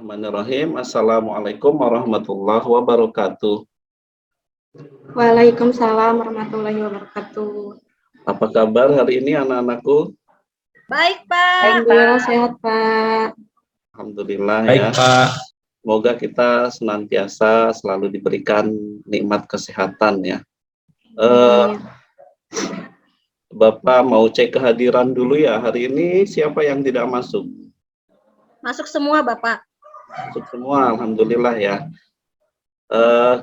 Bismillahirrahmanirrahim. Assalamualaikum warahmatullahi wabarakatuh. Waalaikumsalam warahmatullahi wabarakatuh. Apa kabar hari ini anak-anakku? Baik, Pak. Alhamdulillah sehat, Pak. Alhamdulillah Baik, ya. Pak. Semoga kita senantiasa selalu diberikan nikmat kesehatan ya. Bapak mau cek kehadiran dulu ya. Hari ini siapa yang tidak masuk? Masuk semua, Bapak. Masuk semua, alhamdulillah ya.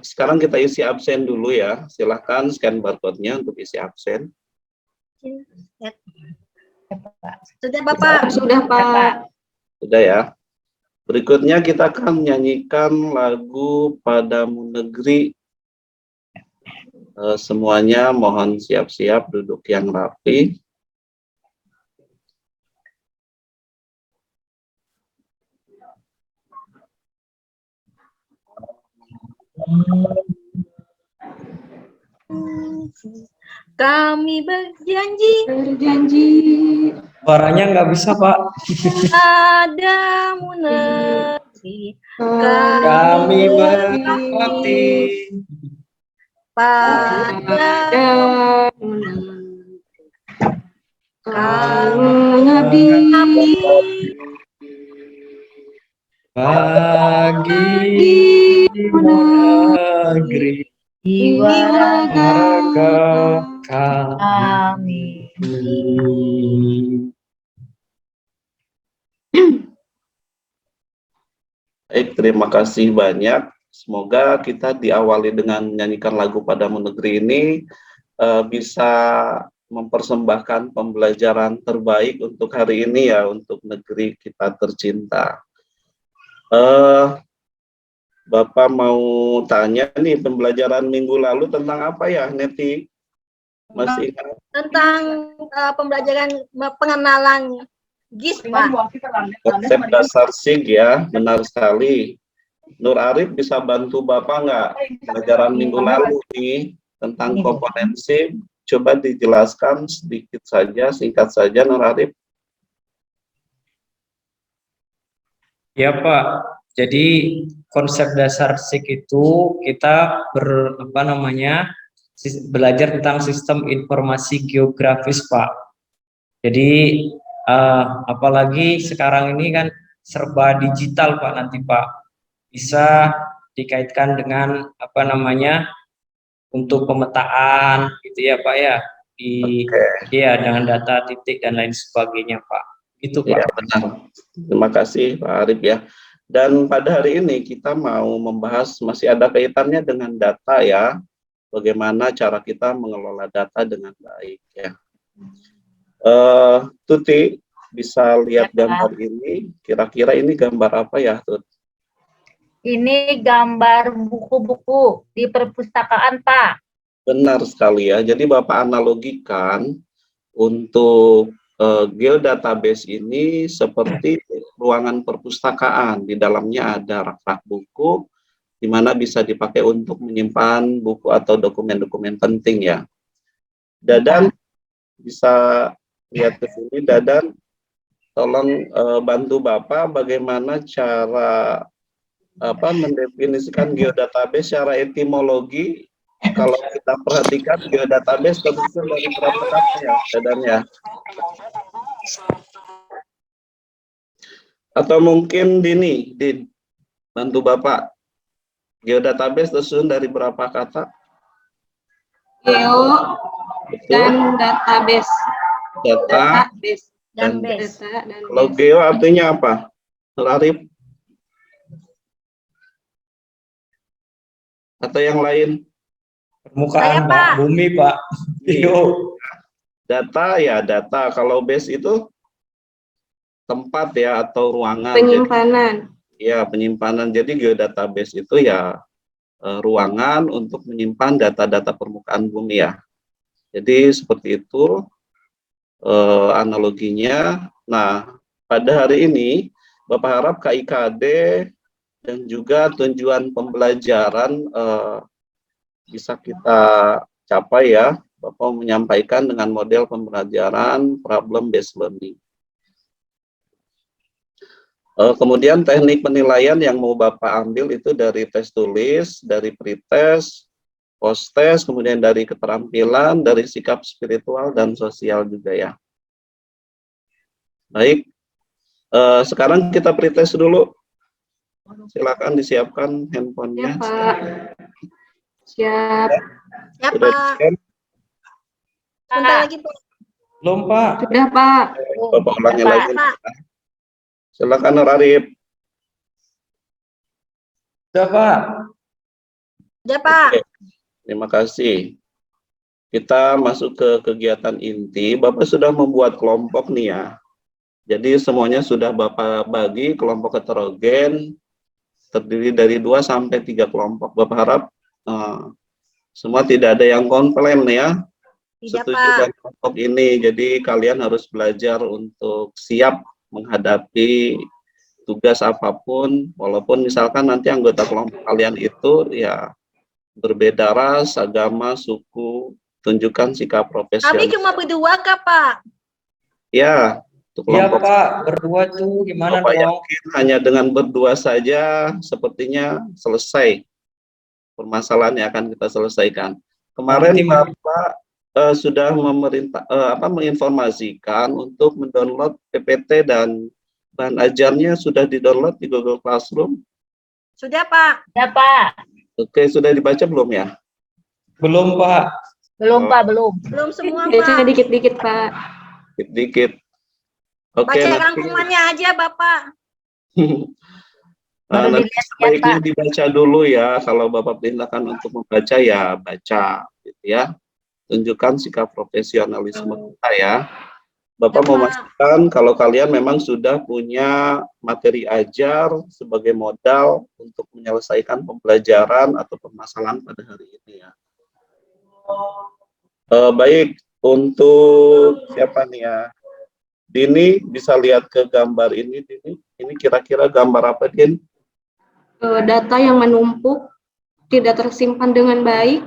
Sekarang kita isi absen dulu ya. Silahkan scan barcode-nya untuk isi absen. Sudah, Bapak. Sudah, Pak. Sudah ya. Berikutnya kita akan menyanyikan lagu Padamu Negeri. Semuanya mohon siap-siap duduk yang rapi. Kami berjanji Suaranya nggak bisa, Pak. padamu negeri, Kami berbakti padamu Kami bagi negeri warga kami. Baik, terima kasih banyak. Semoga kita diawali dengan menyanyikan lagu Padamu Negeri ini bisa mempersembahkan pembelajaran terbaik untuk hari ini ya, untuk negeri kita tercinta. Bapak mau tanya nih, pembelajaran minggu lalu tentang apa ya, Neti? Masih ingat? tentang pembelajaran pengenalan GIS, Pak. Konsep dasar SIG ya, benar sekali. Nur Arif bisa bantu Bapak nggak? Pelajaran minggu lalu nih tentang komponen SIG, coba dijelaskan sedikit saja, singkat saja Nur Arif. Ya, Pak. Jadi konsep dasar SIG itu kita belajar tentang sistem informasi geografis, Pak. Jadi apalagi sekarang ini kan serba digital, Pak, nanti Pak. Bisa dikaitkan dengan untuk pemetaan gitu ya, Pak ya. Iya, dengan data titik dan lain sebagainya, Pak. Itu, Pak. Ya, benar. Terima kasih Pak Arif ya. Dan pada hari ini kita mau membahas, masih ada kaitannya dengan data ya. Bagaimana cara kita mengelola data dengan baik ya. Tuti bisa lihat gambar ini, kira-kira ini gambar apa ya, Tut? Ini gambar buku-buku di perpustakaan, Pak. Benar sekali ya. Jadi Bapak analogikan untuk geodatabase ini seperti ruangan perpustakaan. Di dalamnya ada rak-rak buku, di mana bisa dipakai untuk menyimpan buku atau dokumen-dokumen penting ya. Dadan bisa lihat ke sini, Dadan, tolong bantu Bapak bagaimana cara mendefinisikan geodatabase secara etimologi. Kalau kita perhatikan geodatabase tersusun dari berapa kata ya, Dadan ya? Atau mungkin Din, bantu Bapak. Geodatabase tersusun dari berapa kata? Geo dan database. Data Dan base. Kalau geo artinya apa? Nur Arif? Atau yang lain? Permukaan, Pak. Bumi, Pak. Geo. Data ya data. Kalau base itu tempat ya atau ruangan. Penyimpanan. Jadi, ya penyimpanan. Jadi geodatabase itu ya ruangan untuk menyimpan data-data permukaan bumi ya. Jadi seperti itu analoginya. Nah, pada hari ini Bapak harap KIKD dan juga tujuan pembelajaran bisa kita capai ya. Bapak menyampaikan dengan model pembelajaran problem based learning. Kemudian teknik penilaian yang mau Bapak ambil itu dari tes tulis, dari pretest, post-test, kemudian dari keterampilan, dari sikap spiritual dan sosial juga ya. Baik, sekarang kita pretest dulu. Silakan disiapkan Ya, handphonenya. Pak. Siap. Ya, Sudah Pak. di-scan? Sebentar lagi, Pak. Belum, Pak. Sudah, Pak. Bapak ulangi Pak. lagi. Pak. Silakan Nur Arif. Sudah, Pak. Ya, Pak. Oke, terima kasih. Kita masuk ke kegiatan inti. Bapak sudah membuat kelompok nih ya. Jadi semuanya sudah Bapak bagi kelompok heterogen, terdiri dari 2 sampai 3 kelompok. Bapak harap semua tidak ada yang komplain ya. Tidak, Setuju Pak. dengan kelompok ini. Jadi kalian harus belajar untuk siap menghadapi tugas apapun, walaupun misalkan nanti anggota kelompok kalian itu ya berbeda ras, agama, suku, tunjukkan sikap Kami profesional. cuma berdua, Kak, Pak. Ya, untuk Iya, kelompok Pak. Berdua tuh gimana Bapak dong? yakin hanya dengan berdua saja sepertinya selesai permasalahan yang akan kita selesaikan. Kemarin Nanti Bapak sudah menginformasikan untuk mendownload PPT dan bahan ajarnya sudah di-download di Google Classroom. Sudah, Pak. Ya, Pak. Oke, sudah dibaca belum ya? belum, Pak. Belum, Pak, belum. Belum semua, Baca Pak. dikit-dikit, Pak. Dikit-dikit. Oke, Baca nanti, rangkumannya aja, Bapak. Baru nanti dilihat, sebaiknya Pak. dibaca dulu ya. Kalau Bapak perintahkan untuk membaca ya baca, gitu ya. Tunjukkan sikap profesionalisme kita ya. Bapak Ya, Pak. memastikan kalau kalian memang sudah punya materi ajar sebagai modal untuk menyelesaikan pembelajaran atau permasalahan pada hari ini ya. Baik, untuk siapa nih ya? Dini bisa lihat ke gambar ini, Dini. Ini kira-kira gambar apa, Din? Data yang menumpuk, tidak tersimpan dengan baik.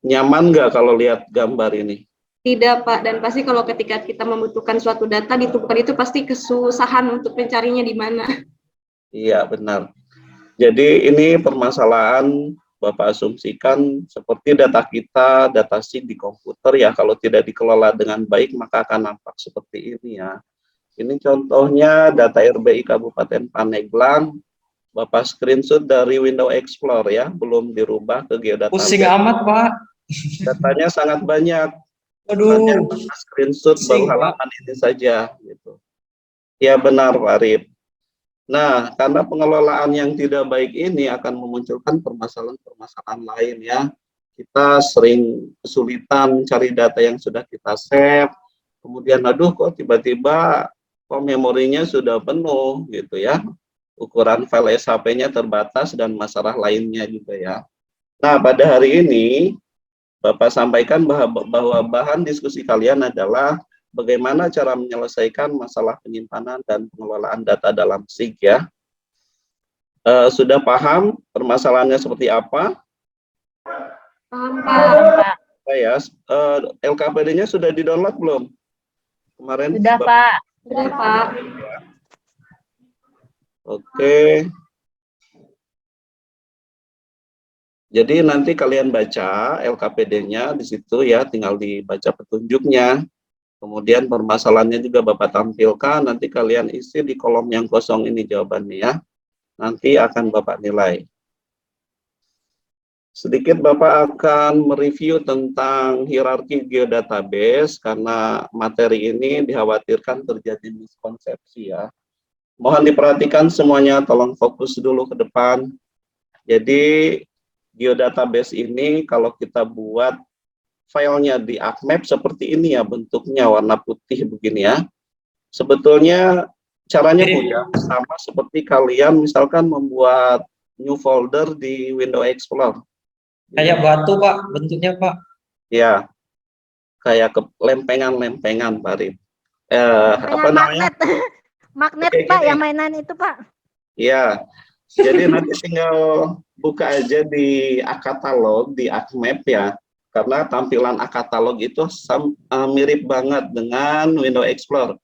Nyaman nggak kalau lihat gambar ini? Tidak, Pak. Dan pasti kalau ketika kita membutuhkan suatu data ditemukan itu pasti kesusahan untuk mencarinya di mana. Iya, benar. Jadi ini permasalahan Bapak asumsikan seperti data kita, data sheet di komputer ya, kalau tidak dikelola dengan baik maka akan nampak seperti ini ya. Ini contohnya data RBI Kabupaten Pandeglang, Bapak screenshot dari Windows Explorer ya, belum dirubah ke Geodata. Pusing amat, Pak. Datanya sangat banyak. Aduh. Hanya Bapak screenshot baru Pusing, Pak. halaman ini saja gitu. Ya benar, Pak Arif. Nah, karena pengelolaan yang tidak baik ini akan memunculkan permasalahan-permasalahan lain ya. Kita sering kesulitan mencari data yang sudah kita save, kemudian aduh kok tiba-tiba kok memorinya sudah penuh gitu ya. Ukuran file SHP-nya terbatas dan masalah lainnya juga ya. Nah, pada hari ini Bapak sampaikan bahwa bahan diskusi kalian adalah bagaimana cara menyelesaikan masalah penyimpanan dan pengelolaan data dalam SIG ya. Sudah paham permasalahannya seperti apa? Paham, Belum, Pak. Pak. Ya, LKPD-nya sudah di-download belum? Kemarin? Sudah, Pak. Sudah, Pak. Oke. Jadi nanti kalian baca LKPD-nya di situ ya, tinggal dibaca petunjuknya. Kemudian permasalahannya juga Bapak tampilkan, nanti kalian isi di kolom yang kosong ini jawabannya ya. Nanti akan Bapak nilai. Sedikit Bapak akan mereview tentang hierarki geodatabase, karena materi ini dikhawatirkan terjadi miskonsepsi ya. Mohon diperhatikan semuanya, tolong fokus dulu ke depan. Jadi geodatabase ini kalau kita buat filenya di ArcMap seperti ini ya, bentuknya warna putih begini ya. Sebetulnya caranya mudah, sama seperti kalian misalkan membuat new folder di Windows Explorer. Kayak batu, Pak, bentuknya, Pak. Ya, kayak lempengan-lempengan, Pak Arif. Apa namanya? Magnet, Oke, Pak, gini. yang mainan itu, Pak. Ya, jadi nanti tinggal buka aja di katalog di ArcMap ya. Karena tampilan katalog itu mirip banget dengan Windows Explorer.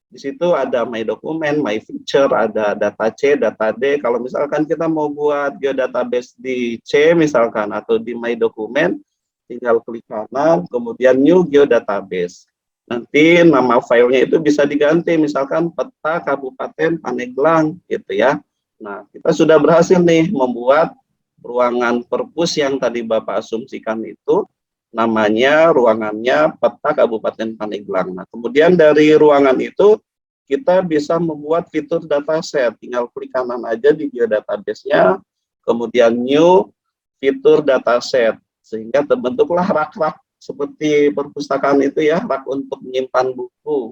Di situ ada My Document, My Feature, ada data C, data D. Kalau misalkan kita mau buat geodatabase di C misalkan atau di My Document, tinggal klik kanan, kemudian New Geodatabase. Nanti nama filenya itu bisa diganti, misalkan peta Kabupaten Pandeglang, gitu ya. Nah, kita sudah berhasil nih membuat ruangan perpus yang tadi Bapak asumsikan itu, namanya ruangannya peta Kabupaten Pandeglang. Nah, kemudian dari ruangan itu kita bisa membuat fitur dataset, tinggal klik kanan aja di geodatabase-nya, kemudian new fitur dataset, sehingga terbentuklah rak-rak seperti perpustakaan itu ya, rak untuk menyimpan buku.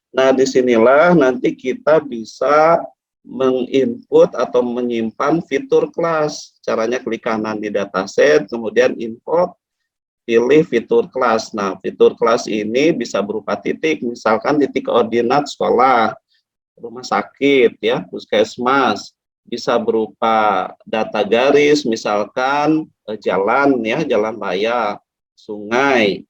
Nah, disinilah nanti kita bisa menginput atau menyimpan fitur kelas. Caranya klik kanan di dataset, kemudian import, pilih fitur kelas. Nah, fitur kelas ini bisa berupa titik, misalkan titik koordinat sekolah, rumah sakit, ya, puskesmas. Bisa berupa data garis, misalkan jalan, ya, jalan raya, sungai.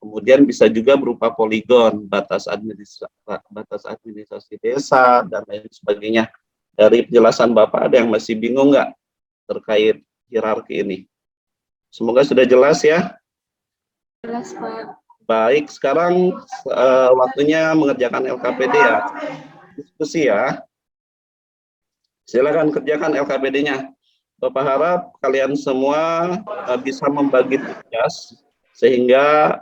Kemudian bisa juga berupa poligon, batas administrasi desa, dan lain sebagainya. Dari penjelasan Bapak, ada yang masih bingung nggak terkait hierarki ini? Semoga sudah jelas ya. Jelas, Pak. Baik, sekarang waktunya mengerjakan LKPD ya. Diskusi ya. Silakan kerjakan LKPD-nya. Bapak harap kalian semua bisa membagi tugas sehingga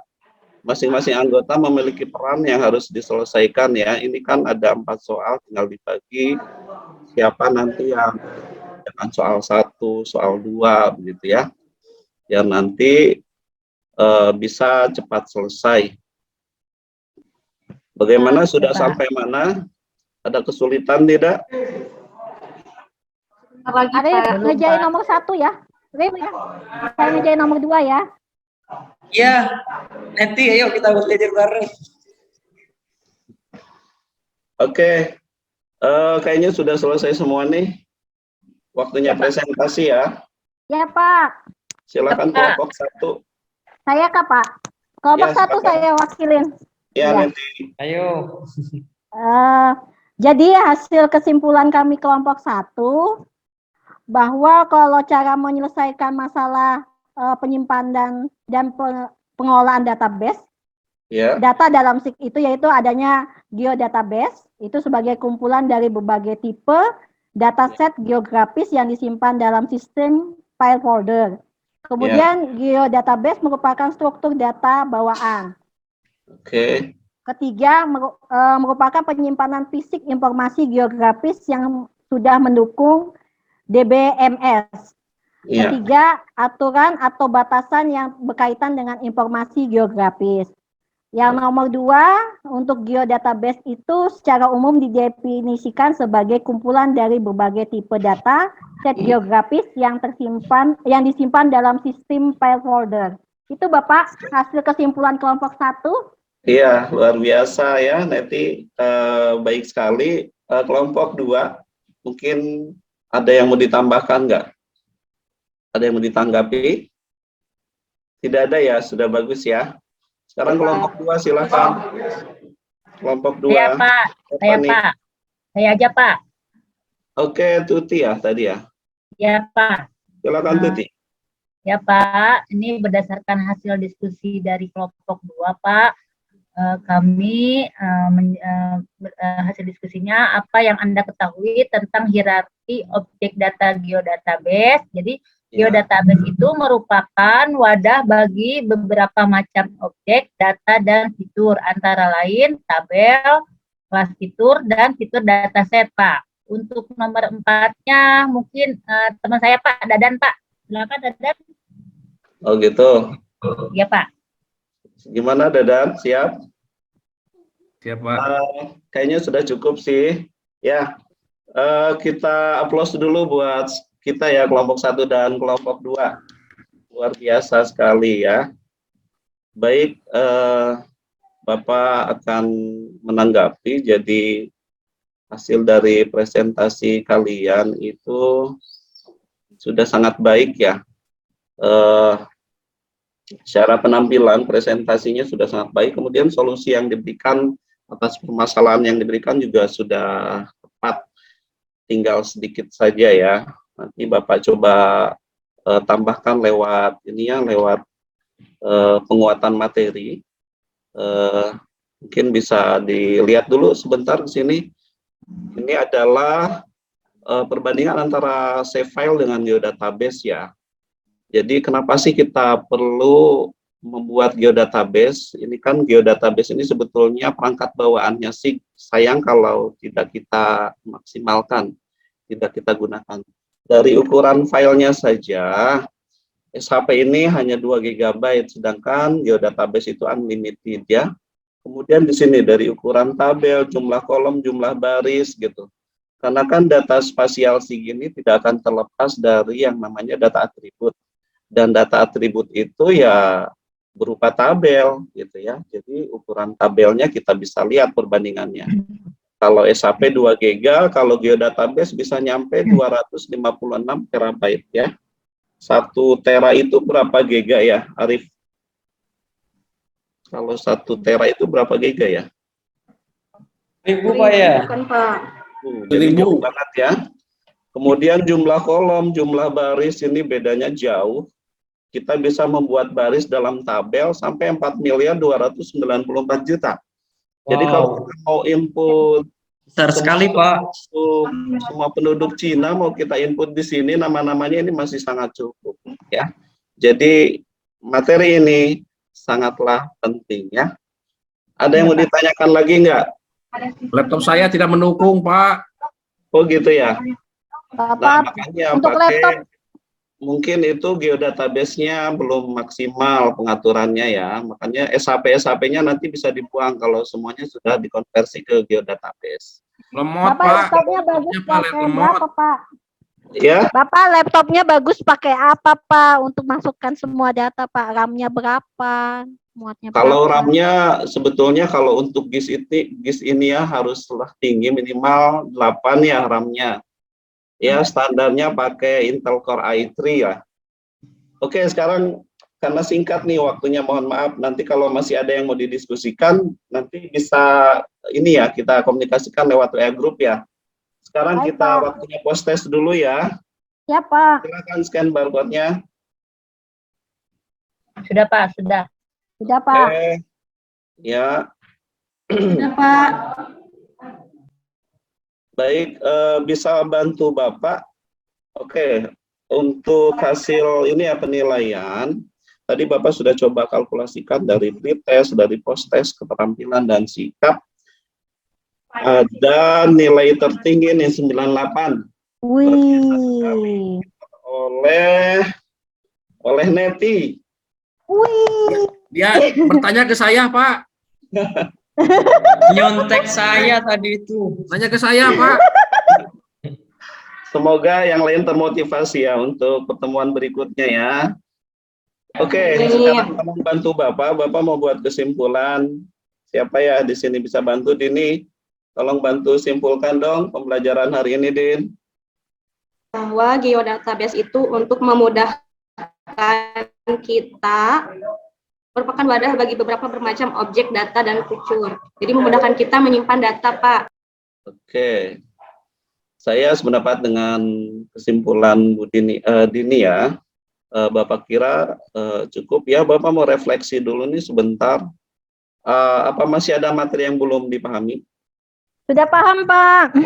masing-masing anggota memiliki peran yang harus diselesaikan ya. Ini kan ada 4 soal, tinggal dibagi siapa nanti yang dengan soal 1, soal 2 begitu ya. Yang nanti bisa cepat selesai. Bagaimana, sudah sampai mana? Ada kesulitan tidak? Lagi, Ada yang Pak. ngerjain nomor 1 ya? Rem ya? Saya ngerjain nomor 2 ya? Iya, nanti ayo kita belajar bareng. Oke, kayaknya sudah selesai semua nih. Waktunya presentasi ya. Ya Pak. Silakan kelompok 1. Saya Kak Pak. Kelompok Ya, 1 silakan. saya wakilin. Ya, Ya. nanti. Ayo. Jadi hasil kesimpulan kami kelompok 1 bahwa kalau cara menyelesaikan masalah penyimpanan dan pengelolaan database, Ya. data dalam SIG itu yaitu adanya geodatabase, itu sebagai kumpulan dari berbagai tipe dataset geografis yang disimpan dalam sistem file folder. Kemudian geodatabase merupakan struktur data bawaan. Oke. Ketiga, merupakan penyimpanan fisik informasi geografis yang sudah mendukung DBMS. Ya. Ketiga, aturan atau batasan yang berkaitan dengan informasi geografis. Yang nomor 2, untuk geodatabase itu secara umum didefinisikan sebagai kumpulan dari berbagai tipe data set geografis yang disimpan dalam sistem file folder. Itu Bapak hasil kesimpulan kelompok 1. Iya, luar biasa ya, Neti. Baik sekali. Kelompok 2, mungkin ada yang mau ditambahkan nggak? Ada yang mau ditanggapi? Tidak ada ya, sudah bagus ya. Sekarang kelompok 2 silakan. Kelompok 2. Saya Pak, saya nih? Pak. Saya aja Pak. Oke, Tuti ya tadi ya. Ya Pak. Silakan Tuti. Ya Pak, ini berdasarkan hasil diskusi dari kelompok 2 Pak. Kami hasil diskusinya apa yang Anda ketahui tentang hierarki objek data geodatabase. Jadi geodatabase itu merupakan wadah bagi beberapa macam objek data dan fitur, antara lain tabel, kelas fitur, dan fitur dataset Pak. Untuk nomor 4-nya mungkin teman saya Pak Dadan Pak. Silakan Dadan. Oh gitu. Ya Pak. Gimana Dadan? Siap? Siap Pak. Kayaknya sudah cukup sih. Ya, kita applause dulu buat kita ya, kelompok 1 dan kelompok 2. Luar biasa sekali ya. Baik, Bapak akan menanggapi. Jadi hasil dari presentasi kalian itu sudah sangat baik ya. Secara penampilan presentasinya sudah sangat baik, kemudian solusi yang diberikan atas permasalahan yang diberikan juga sudah tepat. Tinggal sedikit saja ya. Nanti Bapak coba tambahkan lewat ini ya, lewat penguatan materi. Mungkin bisa dilihat dulu sebentar di sini. Ini adalah perbandingan antara save file dengan geodatabase ya. Jadi kenapa sih kita perlu membuat geodatabase? Ini kan geodatabase ini sebetulnya perangkat bawaannya sih sayang kalau tidak kita maksimalkan, tidak kita gunakan. Dari ukuran filenya saja, SHP ini hanya 2 GB, sedangkan geodatabase itu unlimited ya. Kemudian di sini dari ukuran tabel, jumlah kolom, jumlah baris gitu. Karena kan data spasial SIG ini tidak akan terlepas dari yang namanya data atribut. Dan data atribut itu ya berupa tabel gitu ya. Jadi ukuran tabelnya kita bisa lihat perbandingannya. Kalau SHP 2 GB, kalau geodatabase bisa nyampe 256 terabyte ya. 1 tera itu berapa giga ya, Arif? Kalau 1 tera itu berapa giga ya? 1000 Pak ya. Bukan, Pak. Jadi jauh banget ya. Kemudian jumlah kolom, jumlah baris ini bedanya jauh. Kita bisa membuat baris dalam tabel sampai 4.294.000.000. Jadi kalau kita mau input Besar sekali Pak. semua penduduk Cina mau kita input di sini, nama-namanya ini masih sangat cukup ya. Jadi materi ini sangatlah penting ya. Ada yang mau ditanyakan lagi nggak? Laptop saya tidak mendukung, Pak. Oh gitu ya. Nah, Bapak, makanya untuk laptop mungkin itu geodatabase-nya belum maksimal pengaturannya ya. Makanya SHP-nya nanti bisa dibuang kalau semuanya sudah dikonversi ke geodatabase. Lemot, Bapak Pak. laptopnya bagus pakai berapa, Pak? Ya, Bapak laptopnya bagus pakai apa, Pak? Untuk masukkan semua data, Pak. RAM-nya berapa? Muatnya kalau berapa? RAM-nya sebetulnya kalau untuk GIS ini ya haruslah tinggi, minimal 8 ya RAM-nya. Ya, standarnya pakai Intel Core i3 ya. Oke, sekarang karena singkat nih waktunya, mohon maaf. Nanti kalau masih ada yang mau didiskusikan, nanti bisa ini ya, kita komunikasikan lewat WA group ya. Sekarang Baik, kita Pak. waktunya post test dulu ya. Ya, Pak. Silakan scan barcode-nya. Sudah Pak, sudah. Sudah, Pak. Oke. Ya, Sudah, Pak. baik, bisa bantu Bapak. Oke, untuk hasil ini ya penilaian, tadi Bapak sudah coba kalkulasikan dari pretest, dari post test, keterampilan dan sikap. Ada nilai tertinggi nih 98 Wih. oleh Neti. Wih. Dia bertanya ke saya, Pak. Nyontek saya tadi itu. Tanya ke saya, Pak. Semoga yang lain termotivasi ya untuk pertemuan berikutnya ya. Oke, sekarang tolong bantu Bapak. Bapak mau buat kesimpulan. Siapa ya di sini bisa bantu, Dini? Tolong bantu simpulkan dong pembelajaran hari ini, Din. Bahwa geodatabase itu untuk memudahkan kita merupakan wadah bagi beberapa bermacam objek data dan fitur. Jadi memudahkan kita menyimpan data, Pak. Oke. Saya sependapat dengan kesimpulan Bu Dini ya. Bapak kira cukup ya. Bapak mau refleksi dulu nih sebentar. Apa masih ada materi yang belum dipahami? Sudah paham, Pak.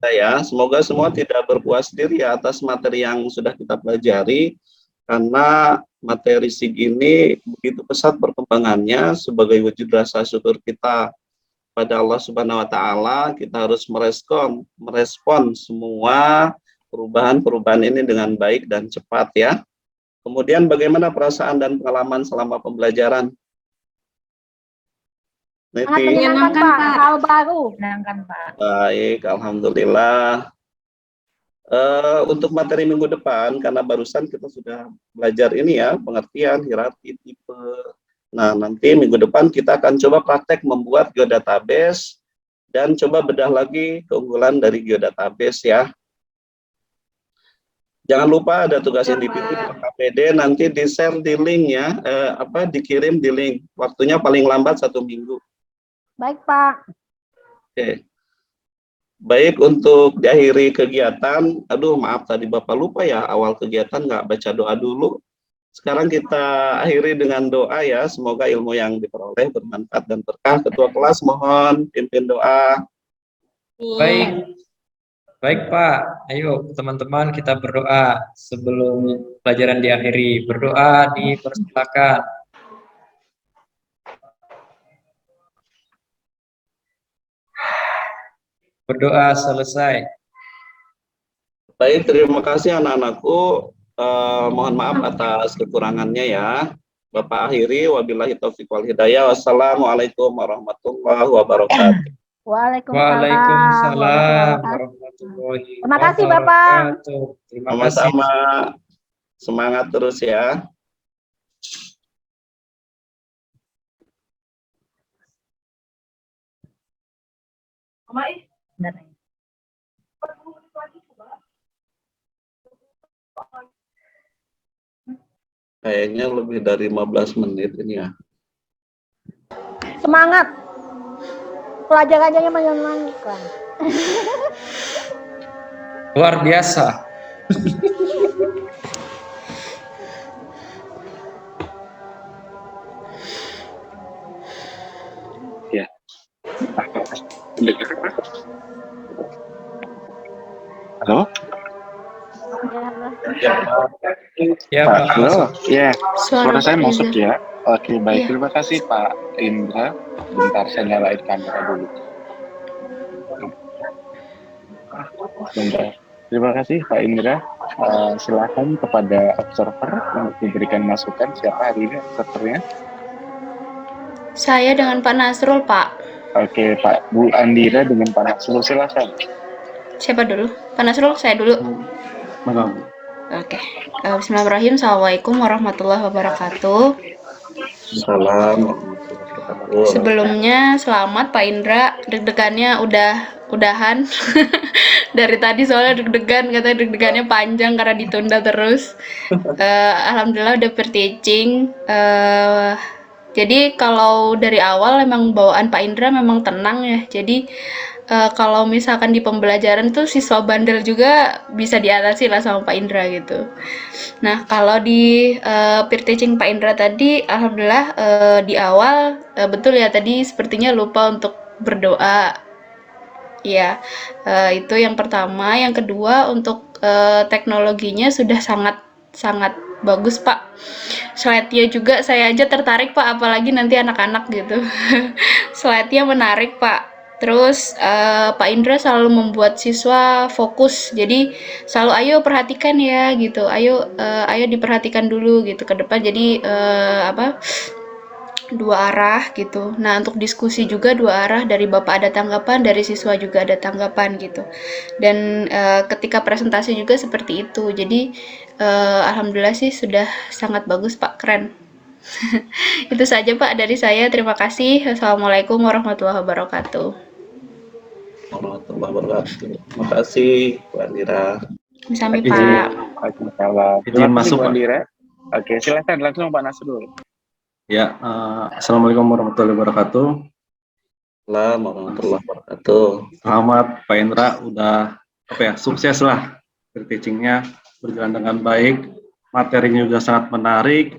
Ya, semoga semua tidak berpuas diri ya atas materi yang sudah kita pelajari, karena materi SIG ini begitu pesat perkembangannya. Sebagai wujud rasa syukur kita pada Allah Subhanahu wa Ta'ala, kita harus merespon semua perubahan-perubahan ini dengan baik dan cepat ya. Kemudian bagaimana perasaan dan pengalaman selama pembelajaran? Sangat Neti? menyenangkan, Pak. Hal baru. Menyenangkan Pak. Baik, alhamdulillah. Untuk materi minggu depan, karena barusan kita sudah belajar ini ya, pengertian, hierarki, tipe. Nah, nanti minggu depan kita akan coba praktek membuat geodatabase dan coba bedah lagi keunggulan dari geodatabase ya. Jangan lupa ada tugas individu di KPD, nanti di-share di link ya, dikirim di link. Waktunya paling lambat 1 minggu. Baik, Pak. Oke. Baik, untuk diakhiri kegiatan, aduh maaf tadi Bapak lupa ya, awal kegiatan nggak baca doa dulu. Sekarang kita akhiri dengan doa ya, semoga ilmu yang diperoleh bermanfaat dan berkah. Ketua kelas mohon pimpin doa. Baik, baik Pak. Ayo teman-teman kita berdoa sebelum pelajaran diakhiri. Berdoa dipersilakan. Berdoa selesai. Baik, terima kasih anak-anakku. Mohon maaf atas kekurangannya ya. Bapak akhiri, wabillahi taufiq wal hidayah. Wassalamualaikum warahmatullahi wabarakatuh. Waalaikumsalam warahmatullahi Terima kasih, Bapak. wabarakatuh. Terima kasih. Sama-sama. Semangat terus ya. Benar. Kayaknya lebih dari 15 menit ini ya. Semangat. Pelajarannya menyenangkan. Luar biasa. Ya. Halo? Ya, Pak, Pak. halo. Ya, suara saya Pak masuk Reza. ya. Oke, baik. Iya. Terima kasih Pak Indra. Bentar, saya nyalain kamera dulu. Bentar. Terima kasih Pak Indra. Silakan kepada observer untuk diberikan masukan. Siapa hari ini observernya? Saya dengan Pak Nasrul, Pak. Oke, Pak Bu Andira dengan Pak Nasrul, silakan. Siapa dulu? Pak Nasrul, saya dulu. Maaf. Oke. Bismillahirrahmanirrahim. Assalamualaikum warahmatullahi wabarakatuh. Salam. Sebelumnya selamat Pak Indra. Deg-degannya udahan. Dari tadi soalnya deg-degan, katanya deg-degannya panjang karena ditunda terus. Alhamdulillah udah per-teaching. Jadi kalau dari awal emang bawaan Pak Indra memang tenang ya. Jadi kalau misalkan di pembelajaran tuh siswa bandel juga bisa diatasi lah sama Pak Indra gitu. Nah, kalau di peer teaching Pak Indra tadi, alhamdulillah di awal betul ya tadi sepertinya lupa untuk berdoa. Ya, itu yang pertama. Yang kedua untuk teknologinya sudah sangat bagus Pak. Slide-nya juga saya aja tertarik Pak, apalagi nanti anak-anak gitu. Slide-nya menarik Pak. Terus Pak Indra selalu membuat siswa fokus. Jadi selalu ayo perhatikan ya gitu. Ayo diperhatikan dulu gitu ke depan. Jadi dua arah gitu. Nah, untuk diskusi juga dua arah, dari Bapak ada tanggapan, dari siswa juga ada tanggapan gitu. Dan ketika presentasi juga seperti itu. Jadi alhamdulillah sih sudah sangat bagus Pak, keren. Itu saja Pak dari saya. Terima kasih. Assalamualaikum warahmatullahi wabarakatuh. Warahmatullahi wabarakatuh. Terima kasih Bu Andira. Sami Izin. Pak. Waalaikumsalam. Izin masuk, Bu Pak. Andira. Oke, silakan langsung Pak Nasrul. Ya, Assalamualaikum warahmatullahi wabarakatuh. Warahmatullahi wabarakatuh. Selamat Pak Indra, udah sukses lah teachingnya berjalan dengan baik, materinya juga sangat menarik,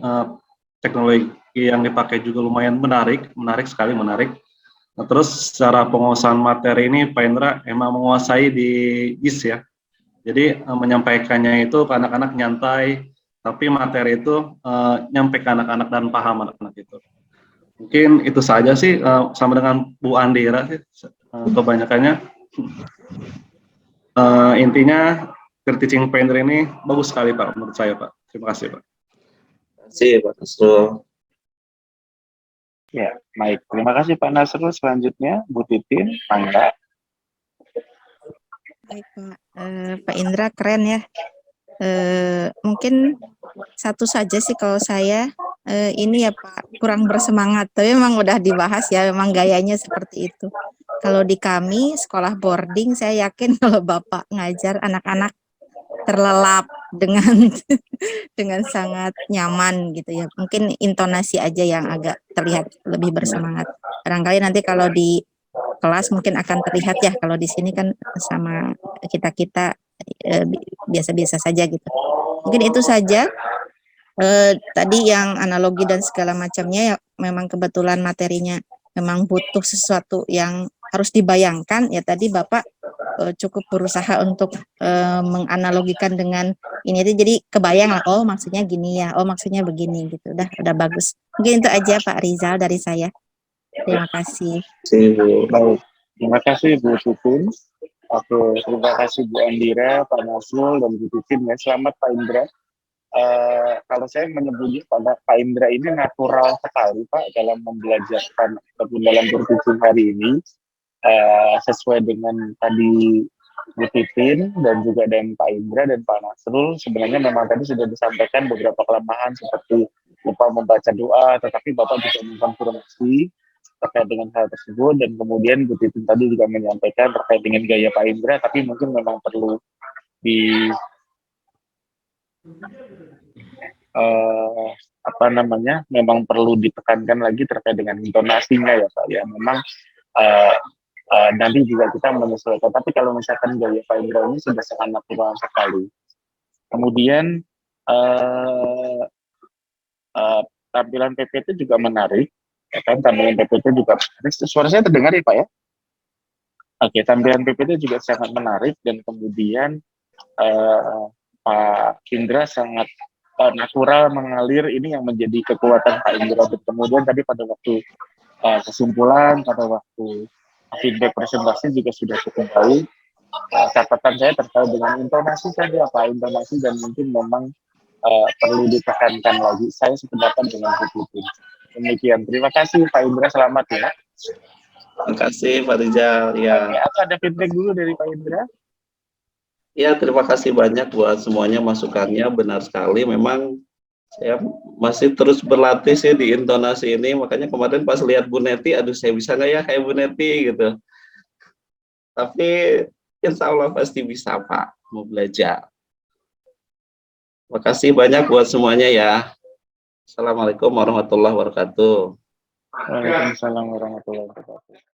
teknologi yang dipakai juga lumayan menarik sekali. Nah, terus secara penguasaan materi ini Pak Indra emang menguasai di GIS ya. Jadi menyampaikannya itu ke anak-anak nyantai, tapi materi itu nyampe ke anak-anak dan paham anak-anak itu. Mungkin itu saja sih, sama dengan Bu Andira sih kebanyakannya. Intinya teaching Pak Indra ini bagus sekali Pak menurut saya Pak. Terima kasih Pak. Terima kasih Pak Nasrul. Ya, baik. Terima kasih Pak Nasrul. Selanjutnya Bu Titin, Mangga. Baik Pak, Pak Indra keren ya. Mungkin satu saja sih kalau saya ini ya Pak, kurang bersemangat. Tapi memang udah dibahas ya, memang gayanya seperti itu. Kalau di kami sekolah boarding, saya yakin kalau Bapak ngajar anak-anak terlelap dengan dengan sangat nyaman gitu ya. Mungkin intonasi aja yang agak terlihat lebih bersemangat. Barangkali nanti kalau di kelas mungkin akan terlihat ya, kalau di sini kan sama kita-kita biasa-biasa saja gitu. Mungkin itu saja. Tadi yang analogi dan segala macamnya ya, memang kebetulan materinya memang butuh sesuatu yang harus dibayangkan ya. Tadi Bapak cukup berusaha untuk menganalogikan dengan ini, jadi kebayang lah, oh maksudnya gini ya, oh maksudnya begini gitu. Udah bagus. Mungkin itu aja Pak Rizal dari saya. Terima kasih. Baik, terima kasih Bu Tutun. Oke, terima kasih Bu Andira, Pak Nasrul, dan Bu Titin ya. Selamat Pak Indra. Kalau saya menyebutnya pada Pak Indra ini natural sekali Pak dalam membelajarkan ataupun dalam berpikir hari ini, sesuai dengan tadi Bu Titin dan juga dengan Pak Indra dan Pak Nasrul. Sebenarnya memang tadi sudah disampaikan beberapa kelemahan seperti lupa membaca doa, tetapi Bapak juga mengkonfirmasi terkait dengan hal tersebut, dan kemudian Bu Titin tadi juga menyampaikan terkait dengan gaya Pak Indra, tapi mungkin memang perlu di memang perlu ditekankan lagi terkait dengan intonasinya ya Pak ya. Memang nanti juga kita menyesuaikan, tapi kalau misalkan gaya Pak Indra ini sudah sangat natural sekali. Kemudian tampilan PPT juga menarik ya kan, tampilan PPT juga menarik. Suara saya terdengar ya Pak ya? Oke, tampilan PPT juga sangat menarik, dan kemudian Pak Indra sangat natural mengalir, ini yang menjadi kekuatan Pak Indra. Dan kemudian tadi pada waktu kesimpulan, pada waktu feedback presentasi juga sudah cukup baik. Catatan saya terkait dengan intonasi saja Pak, intonasi, dan mungkin memang perlu ditekankan lagi. Saya sependapat dengan Bu Titin. Demikian, terima kasih Pak Indra, selamat ya. Terima kasih Pak Rizal. Ya. Apa ada feedback dulu dari Pak Indra? Ya, terima kasih banyak buat semuanya masukannya, benar sekali. Memang saya masih terus berlatih sih di intonasi ini, makanya kemarin pas lihat Bu Neti, aduh saya bisa nggak ya kayak Bu Neti gitu. Tapi insya Allah pasti bisa Pak, mau belajar. Terima kasih banyak buat semuanya ya. Assalamualaikum warahmatullahi wabarakatuh. Waalaikumsalam warahmatullahi wabarakatuh.